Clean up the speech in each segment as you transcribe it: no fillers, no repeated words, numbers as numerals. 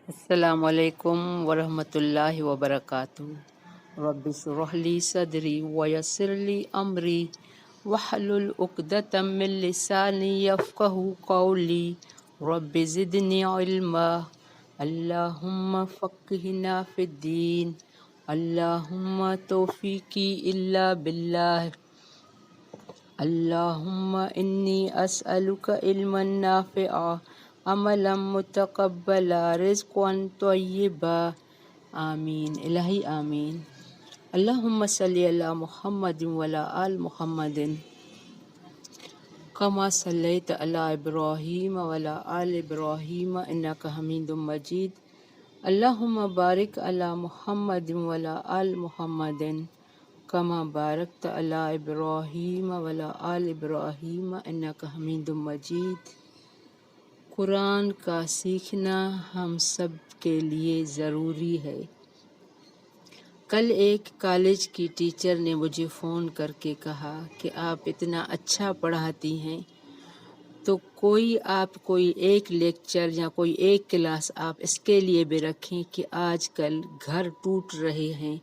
السلام علیکم ورحمۃ اللہ وبرکاتہ۔ رب اشرح لی صدری ویسر لی امری واحلل عقدۃ من لسانی یفقہوا قولی رب زدنی علما اللہم فقہنا فی الدین اللہم توفیقی الا باللہ اللہم انی اسألک علما نافعا عملا متقبلا رزقا طیبا آمین الہی آمین۔ اللہم صلی علی محمد وعلی آل محمد کما صلیت علی ابراہیم وعلی آل ابراہیم انک حمید مجید۔ اللہم بارک علی محمد وعلی آل محمد کما بارکت علی ابراہیم وعلی آل ابراہیم انک حمید مجید۔ قرآن کا سیکھنا ہم سب کے لیے ضروری ہے۔ کل ایک کالج کی ٹیچر نے مجھے فون کر کے کہا کہ آپ اتنا اچھا پڑھاتی ہیں تو کوئی ایک لیکچر یا کوئی ایک کلاس آپ اس کے لیے بھی رکھیں کہ آج کل گھر ٹوٹ رہے ہیں،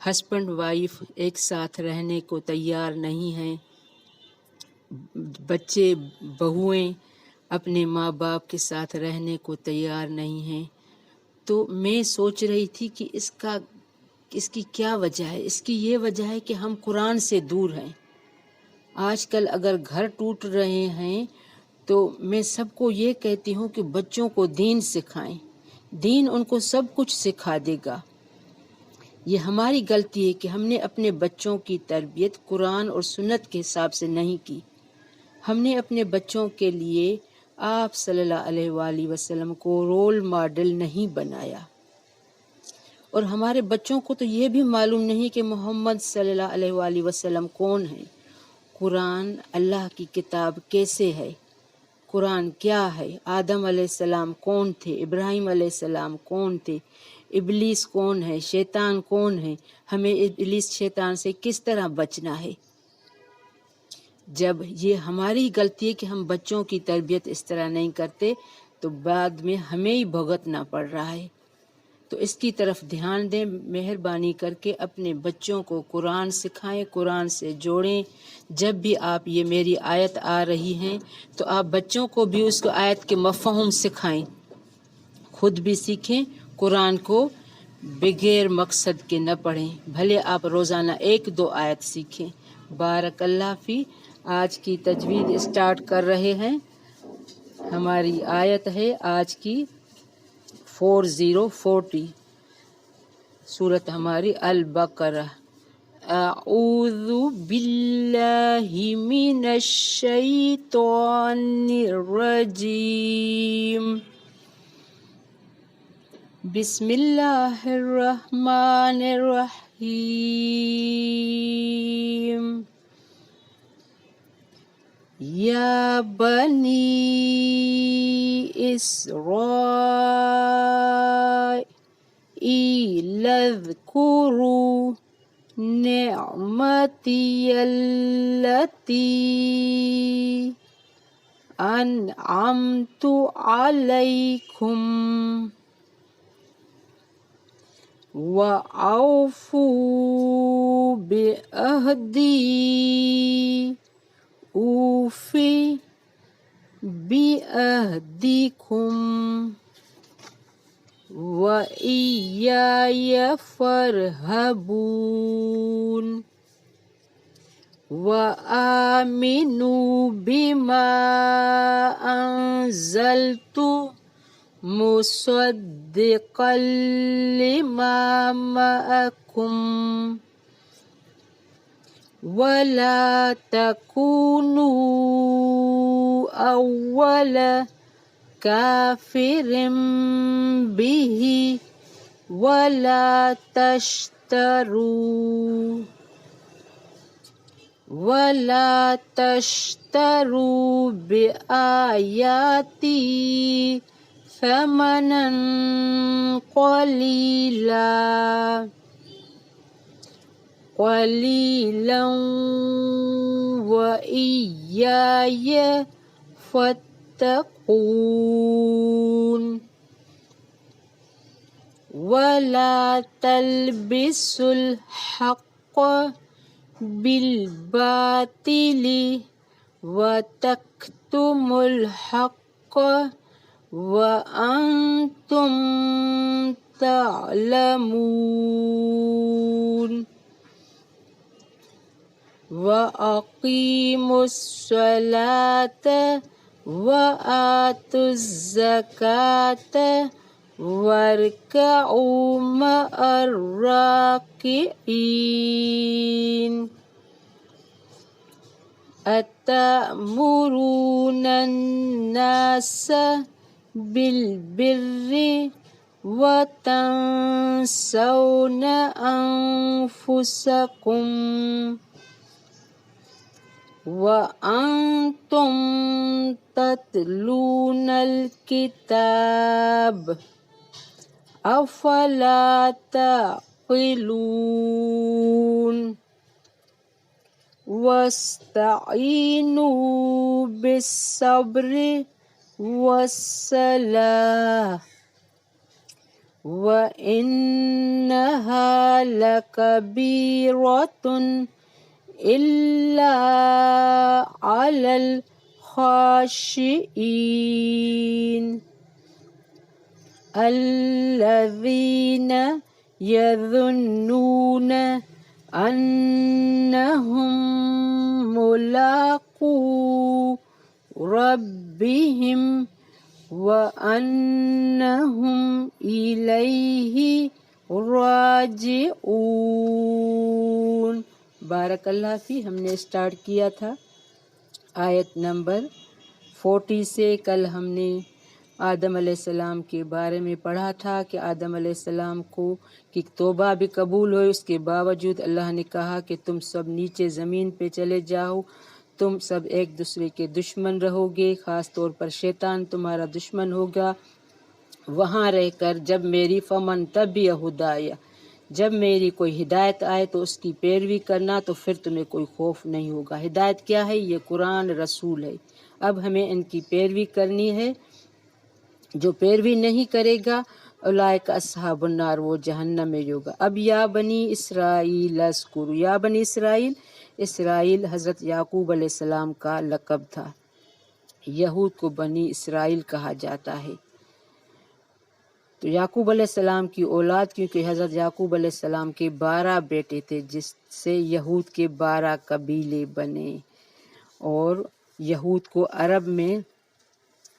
ہسبینڈ وائف ایک ساتھ رہنے کو تیار نہیں ہیں، بچے بہویں اپنے ماں باپ کے ساتھ رہنے کو تیار نہیں ہیں۔ تو میں سوچ رہی تھی کہ اس کی کیا وجہ ہے؟ اس کی یہ وجہ ہے کہ ہم قرآن سے دور ہیں۔ آج کل اگر گھر ٹوٹ رہے ہیں تو میں سب کو یہ کہتی ہوں کہ بچوں کو دین سکھائیں، دین ان کو سب کچھ سکھا دے گا۔ یہ ہماری غلطی ہے کہ ہم نے اپنے بچوں کی تربیت قرآن اور سنت کے حساب سے نہیں کی۔ ہم نے اپنے بچوں کے لیے آپ صلی اللہ علیہ وآلہ وسلم کو رول ماڈل نہیں بنایا، اور ہمارے بچوں کو تو یہ بھی معلوم نہیں کہ محمد صلی اللہ علیہ وآلہ وسلم کون ہیں، قرآن اللہ کی کتاب کیسے ہے، قرآن کیا ہے، آدم علیہ السلام کون تھے، ابراہیم علیہ السلام کون تھے، ابلیس کون ہے، شیطان کون ہے، ہمیں ابلیس شیطان سے کس طرح بچنا ہے۔ جب یہ ہماری غلطی ہے کہ ہم بچوں کی تربیت اس طرح نہیں کرتے تو بعد میں ہمیں ہی بھگتنا پڑ رہا ہے۔ تو اس کی طرف دھیان دیں، مہربانی کر کے اپنے بچوں کو قرآن سکھائیں، قرآن سے جوڑیں۔ جب بھی آپ یہ میری آیت آ رہی ہیں تو آپ بچوں کو بھی اس کو آیت کے مفہوم سکھائیں، خود بھی سیکھیں، قرآن کو بغیر مقصد کے نہ پڑھیں، بھلے آپ روزانہ 1-2 آیت سیکھیں۔ بارک اللہ فی۔ آج کی تجوید اسٹارٹ کر رہے ہیں۔ ہماری آیت ہے آج کی 4040، سورت ہماری البقرہ۔ اعوذ باللہ من الشیطان الرجیم، بسم اللہ الرحمن الرحیم۔ یا بنی اسرائیل اذکروا نعمتی التی انعمت علیکم وَأَوْفُوا بِعَهْدِي أُوفِ بِعَهْدِكُمْ وَإِيَّايَ فَارْهَبُونِ وَآمِنُوا بِمَا أَنزَلْتُ مصدقا لما معكم ولا تكونوا أول كافر به ولا تشتروا بآياتي ثمنا قليلا وإياي فاتقون۔ وَلَا تَلْبِسُوا الْحَقَّ بِالْبَاطِلِ وَتَكْتُمُوا الْحَقَّ وَأَنْتُمْ تَعْلَمُونَ وَأَقِيمُوا الصَّلَاةَ وَآتُوا الزَّكَاةَ وَارْكَعُوا مَعَ الرَّاكِعِينَ أَتَأْمُرُونَ النَّاسَ بِالْبِرِّ وَتَنْسَوْنَ أَنفُسَكُمْ وَأَنْتُمْ تَتْلُونَ الْكِتَابَ أَفَلَا تَعْقِلُونَ وَاسْتَعِينُوا بِالصَّبْرِ وَالصَّلَاةِ وَإِنَّهَا لَكَبِيرَةٌ إِلَّا عَلَى الْخَاشِعِينَ الَّذِينَ يَظُنُّونَ أَنَّهُمْ مُلَاقُو رَبِّهِمْ وَأَنَّهُمْ إِلَيْهِ راجعون۔ بارک اللہ فی۔ ہم نے اسٹارٹ کیا تھا آیت نمبر 40 سے۔ کل ہم نے آدم علیہ السلام کے بارے میں پڑھا تھا کہ آدم علیہ السلام کو کی توبہ بھی قبول ہوئی، اس کے باوجود اللہ نے کہا کہ تم سب نیچے زمین پہ چلے جاؤ، تم سب ایک دوسرے کے دشمن رہو گے، خاص طور پر شیطان تمہارا دشمن ہوگا۔ وہاں رہ کر جب میری فمن تبع ہدایہ، جب میری کوئی ہدایت آئے تو اس کی پیروی کرنا، تو پھر تمہیں کوئی خوف نہیں ہوگا۔ ہدایت کیا ہے؟ یہ قرآن رسول ہے۔ اب ہمیں ان کی پیروی کرنی ہے۔ جو پیروی نہیں کرے گا اولئک اصحاب النار، وہ جہنم میں ہوگا۔ اب یا بنی اسرائیل اذکروا، یا بنی اسرائیل، اسرائیل حضرت یعقوب علیہ السلام کا لقب تھا۔ یہود کو بنی اسرائیل کہا جاتا ہے۔ تو یعقوب علیہ السلام کی اولاد، کیونکہ حضرت یعقوب علیہ السلام کے 12 بیٹے تھے، جس سے یہود کے 12 قبیلے بنے، اور یہود کو عرب میں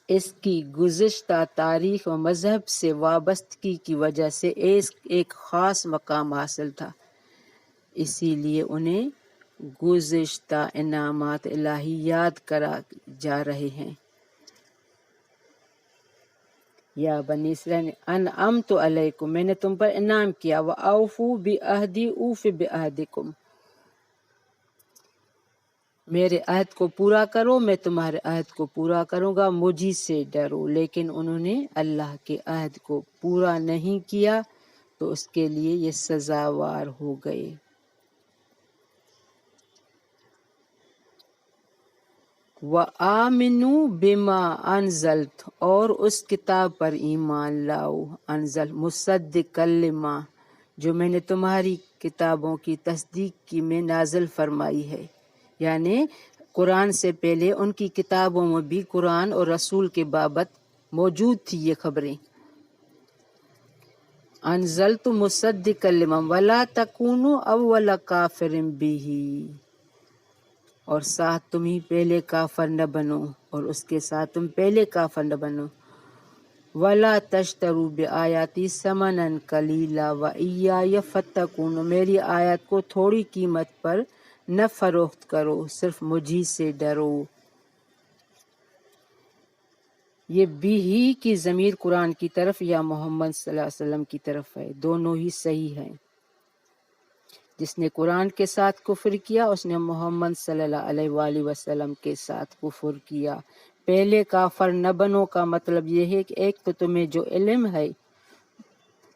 اس کی گزشتہ تاریخ و مذہب سے وابستگی کی وجہ سے ایک خاص مقام حاصل تھا، اسی لیے انہیں گزشتہ انعامات الہی یاد کرا جا رہے ہیں۔ یا بنی اسرائیل انعمت علیکم، میں نے تم پر انعام کیا، وَأَوْفُوا بِعَہْدِی أُوفِ بِعَہْدِکُم، میرے عہد کو پورا کرو، میں تمہارے عہد کو پورا کروں گا، مجھی سے ڈرو۔ لیکن انہوں نے اللہ کے عہد کو پورا نہیں کیا تو اس کے لیے یہ سزاوار ہو گئے۔ وَآمِنُوا بِمَا أَنزَلْتُ، اور اس کتاب پر ایمان لاؤ، انزل مصدقا لما، جو میں نے تمہاری کتابوں کی تصدیق کی میں نازل فرمائی ہے۔ یعنی قرآن سے پہلے ان کی کتابوں میں بھی قرآن اور رسول کے بابت موجود تھی یہ خبریں۔ انزلت مصدقا لما ولا تکونوا اول کافر بہ، اور ساتھ تم ہی پہلے کافر نہ بنو، اور اس کے ساتھ تم پہلے کافر نہ بنو۔ ولا تشتروا بآیاتی ثمنا قلیلا وایای فاتقون، میری آیات کو تھوڑی قیمت پر نہ فروخت کرو، صرف مجھی سے ڈرو۔ یہ بھی ہی کی ضمیر قرآن کی طرف یا محمد صلی اللہ علیہ وسلم کی طرف ہے، دونوں ہی صحیح ہیں۔ جس نے قرآن کے ساتھ کفر کیا اس نے محمد صلی اللہ علیہ وآلہ وسلم کے ساتھ کفر کیا۔ پہلے کافر نہ بنو کا مطلب یہ ہے کہ ایک تو تمہیں جو علم ہے،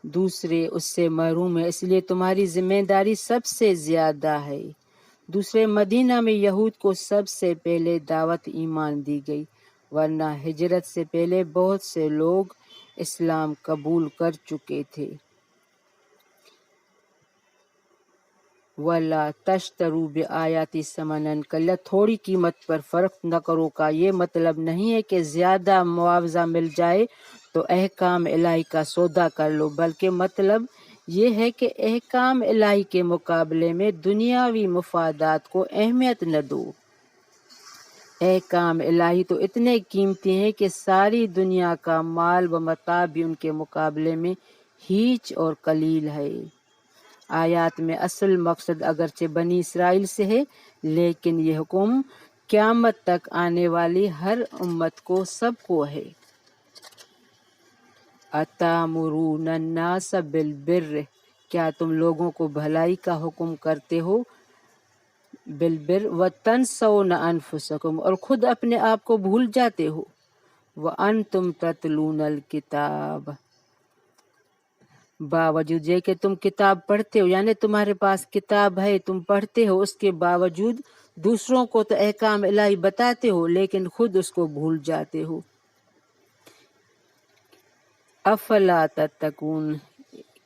دوسرے اس سے محروم ہے، اس لیے تمہاری ذمہ داری سب سے زیادہ ہے۔ دوسرے مدینہ میں یہود کو سب سے پہلے دعوت ایمان دی گئی، ورنہ ہجرت سے پہلے بہت سے لوگ اسلام قبول کر چکے تھے۔ ولا تشترو بآیاتی ثمنا قلیلا، تھوڑی قیمت پر فروخت نہ کرو کا یہ مطلب نہیں ہے کہ زیادہ معاوضہ مل جائے تو احکام الہی کا سودا کر لو، بلکہ مطلب یہ ہے کہ احکام الہی کے مقابلے میں دنیاوی مفادات کو اہمیت نہ دو۔ احکام الہی تو اتنے قیمتی ہیں کہ ساری دنیا کا مال و متاع بھی ان کے مقابلے میں ہیچ اور قلیل ہے۔ آیات میں اصل مقصد اگرچہ بنی اسرائیل سے ہے، لیکن یہ حکم قیامت تک آنے والی ہر امت کو، سب کو ہے۔ اتامرون الناس بالبر، کیا تم لوگوں کو بھلائی کا حکم کرتے ہو، بالبر وتنسون انفسکم، اور خود اپنے آپ کو بھول جاتے ہو، وانتم تتلون الکتاب، باوجود یہ کہ تم کتاب پڑھتے ہو، یعنی تمہارے پاس کتاب ہے، تم پڑھتے ہو، اس کے باوجود دوسروں کو تو احکام الہی بتاتے ہو لیکن خود اس کو بھول جاتے ہو۔ افلا تتقون،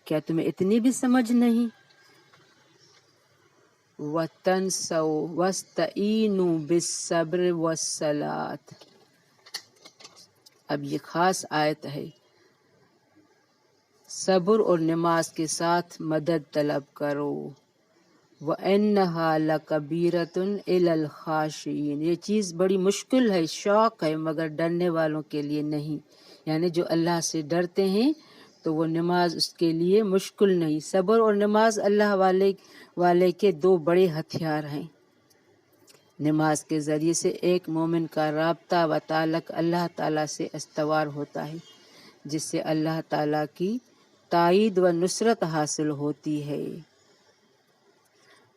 کیا تمہیں اتنی بھی سمجھ نہیں؟ وَتَنْسَوْا وَاسْتَعِینُوا بِالصَّبْرِ وَالصَّلَاةِ، اب یہ خاص آیت ہے، صبر اور نماز کے ساتھ مدد طلب کرو۔ وَإِنَّهَا لَكَبِیرَةٌ إِلَى الْخَاشِعِینَ، یہ چیز بڑی مشکل ہے، شوق ہے، مگر ڈرنے والوں کے لیے نہیں، یعنی جو اللہ سے ڈرتے ہیں تو وہ نماز اس کے لیے مشکل نہیں۔ صبر اور نماز اللہ والے کے دو بڑے ہتھیار ہیں۔ نماز کے ذریعے سے ایک مومن کا رابطہ و تعلق اللہ تعالیٰ سے استوار ہوتا ہے، جس سے اللہ تعالیٰ کی تائید و نصرت حاصل ہوتی ہے۔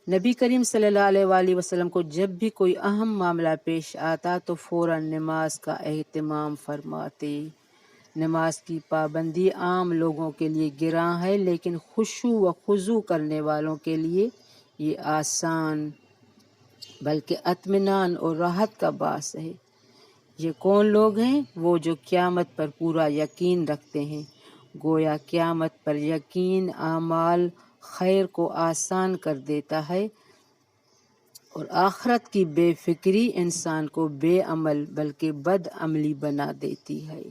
نبی کریم صلی اللہ علیہ وآلہ وسلم کو جب بھی کوئی اہم معاملہ پیش آتا تو فوراً نماز کا اہتمام فرماتے۔ نماز کی پابندی عام لوگوں کے لیے گراں ہے، لیکن خشوع و خضوع کرنے والوں کے لیے یہ آسان بلکہ اطمینان اور راحت کا باعث ہے۔ یہ کون لوگ ہیں؟ وہ جو قیامت پر پورا یقین رکھتے ہیں۔ گویا قیامت پر یقین اعمال خیر کو آسان کر دیتا ہے اور آخرت کی بے فکری انسان کو بے عمل بلکہ بد عملی بنا دیتی ہے۔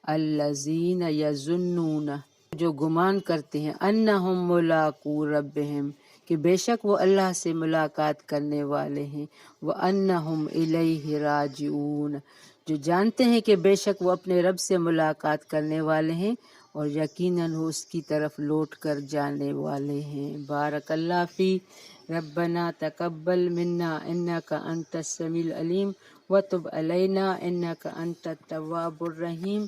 الذین یظنون، جو گمان کرتے ہیں، انہم ملاقو ربہم، کہ بے شک وہ اللہ سے ملاقات کرنے والے ہیں، وانہم الیہ راجعون، جو جانتے ہیں کہ بے شک وہ اپنے رب سے ملاقات کرنے والے ہیں اور یقیناً وہ اس کی طرف لوٹ کر جانے والے ہیں۔ بارک اللہ فی، ربنا تقبل منا انک انت السمیع العلیم وتب علینا انک انت التواب الرحیم۔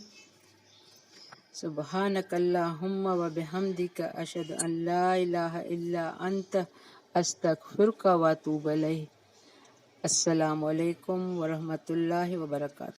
سبحانک اللہم و بحمدک، اشہد ان لا الہ الا انت، استغفرک و اتوب الیک۔ السلام علیکم ورحمۃ اللہ وبرکاتہ۔